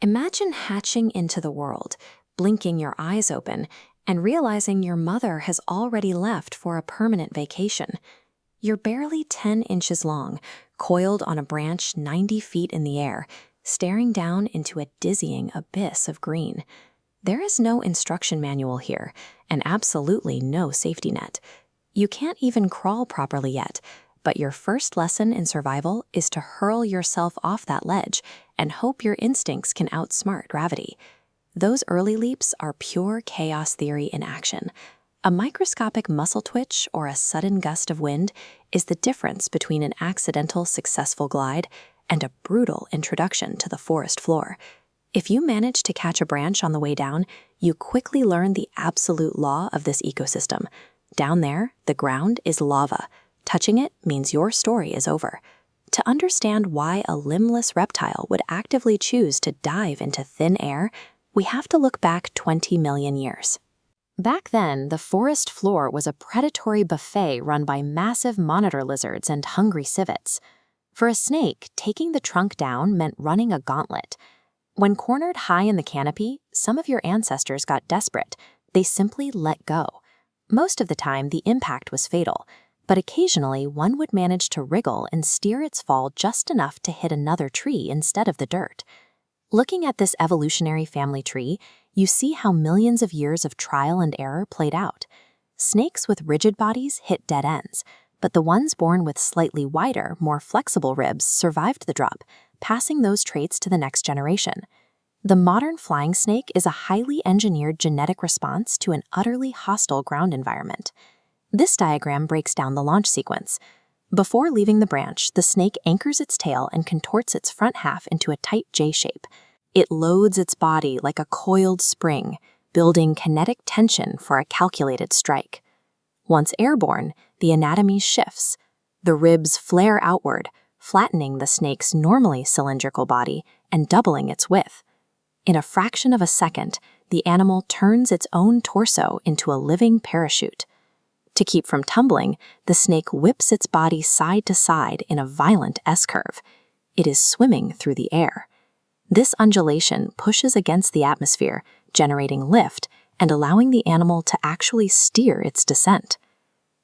Imagine hatching into the world, blinking your eyes open, and realizing your mother has already left for a permanent vacation. You're barely 10 inches long, coiled on a branch 90 feet in the air, staring down into a dizzying abyss of green. There is no instruction manual here, and absolutely no safety net. You can't even crawl properly yet, but your first lesson in survival is to hurl yourself off that ledge and hope your instincts can outsmart gravity. Those early leaps are pure chaos theory in action. A microscopic muscle twitch or a sudden gust of wind is the difference between an accidental successful glide and a brutal introduction to the forest floor. If you manage to catch a branch on the way down, you quickly learn the absolute law of this ecosystem. Down there, the ground is lava. Touching it means your story is over. To understand why a limbless reptile would actively choose to dive into thin air, we have to look back 20 million years. Back then, the forest floor was a predatory buffet run by massive monitor lizards and hungry civets. For a snake, taking the trunk down meant running a gauntlet. When cornered high in the canopy, some of your ancestors got desperate. They simply let go. Most of the time, the impact was fatal, but occasionally one would manage to wriggle and steer its fall just enough to hit another tree instead of the dirt. Looking at this evolutionary family tree, you see how millions of years of trial and error played out. Snakes with rigid bodies hit dead ends, but the ones born with slightly wider, more flexible ribs survived the drop, passing those traits to the next generation. The modern flying snake is a highly engineered genetic response to an utterly hostile ground environment. This diagram breaks down the launch sequence. Before leaving the branch, the snake anchors its tail and contorts its front half into a tight J shape. It loads its body like a coiled spring, building kinetic tension for a calculated strike. Once airborne, the anatomy shifts. The ribs flare outward, flattening the snake's normally cylindrical body and doubling its width. In a fraction of a second, the animal turns its own torso into a living parachute. To keep from tumbling, the snake whips its body side to side in a violent S-curve. It is swimming through the air. This undulation pushes against the atmosphere, generating lift and allowing the animal to actually steer its descent.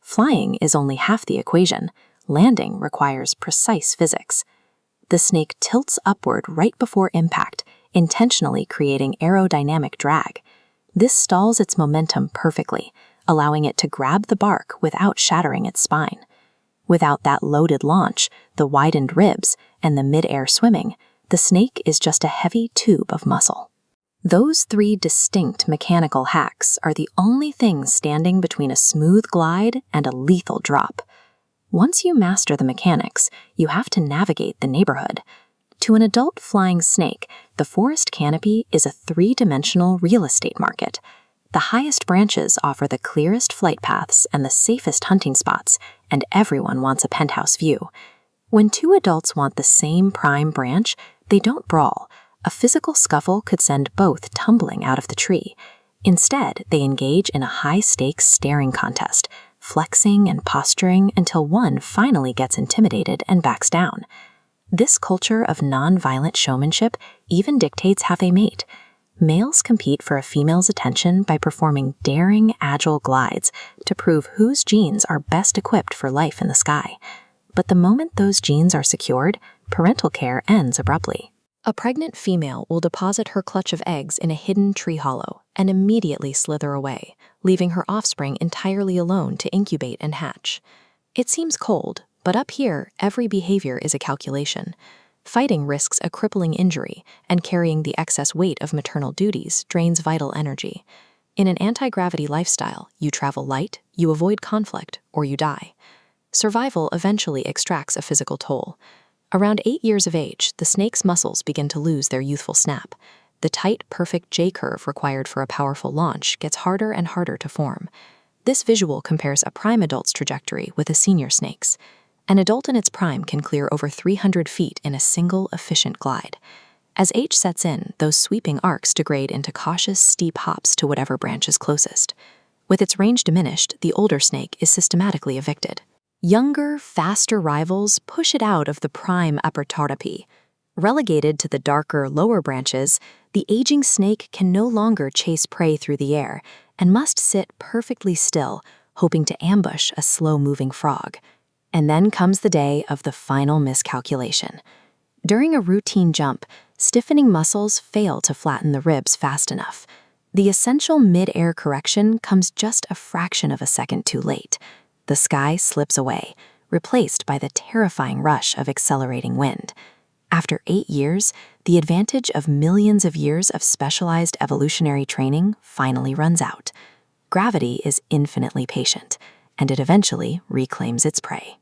Flying is only half the equation. Landing requires precise physics. The snake tilts upward right before impact, intentionally creating aerodynamic drag. This stalls its momentum perfectly, allowing it to grab the bark without shattering its spine. Without that loaded launch, the widened ribs, and the mid-air swimming, the snake is just a heavy tube of muscle. Those three distinct mechanical hacks are the only things standing between a smooth glide and a lethal drop. Once you master the mechanics, you have to navigate the neighborhood. To an adult flying snake, the forest canopy is a three-dimensional real estate market. The highest branches offer the clearest flight paths and the safest hunting spots, and everyone wants a penthouse view. When two adults want the same prime branch, they don't brawl. A physical scuffle could send both tumbling out of the tree. Instead, they engage in a high-stakes staring contest, flexing and posturing until one finally gets intimidated and backs down. This culture of non-violent showmanship even dictates how they mate. Males compete for a female's attention by performing daring, agile glides to prove whose genes are best equipped for life in the sky. But the moment those genes are secured, parental care ends abruptly. A pregnant female will deposit her clutch of eggs in a hidden tree hollow and immediately slither away, leaving her offspring entirely alone to incubate and hatch. It seems cold, but up here, every behavior is a calculation. Fighting risks a crippling injury, and carrying the excess weight of maternal duties drains vital energy. In an anti-gravity lifestyle, you travel light, you avoid conflict, or you die. Survival eventually extracts a physical toll. Around 8 years of age, the snake's muscles begin to lose their youthful snap. The tight, perfect J-curve required for a powerful launch gets harder and harder to form. This visual compares a prime adult's trajectory with a senior snake's. An adult in its prime can clear over 300 feet in a single, efficient glide. As age sets in, those sweeping arcs degrade into cautious, steep hops to whatever branch is closest. With its range diminished, the older snake is systematically evicted. Younger, faster rivals push it out of the prime upper tardipi. Relegated to the darker, lower branches, the aging snake can no longer chase prey through the air and must sit perfectly still, hoping to ambush a slow-moving frog. And then comes the day of the final miscalculation. During a routine jump, stiffening muscles fail to flatten the ribs fast enough. The essential mid-air correction comes just a fraction of a second too late. The sky slips away, replaced by the terrifying rush of accelerating wind. After 8 years, the advantage of millions of years of specialized evolutionary training finally runs out. Gravity is infinitely patient, and it eventually reclaims its prey.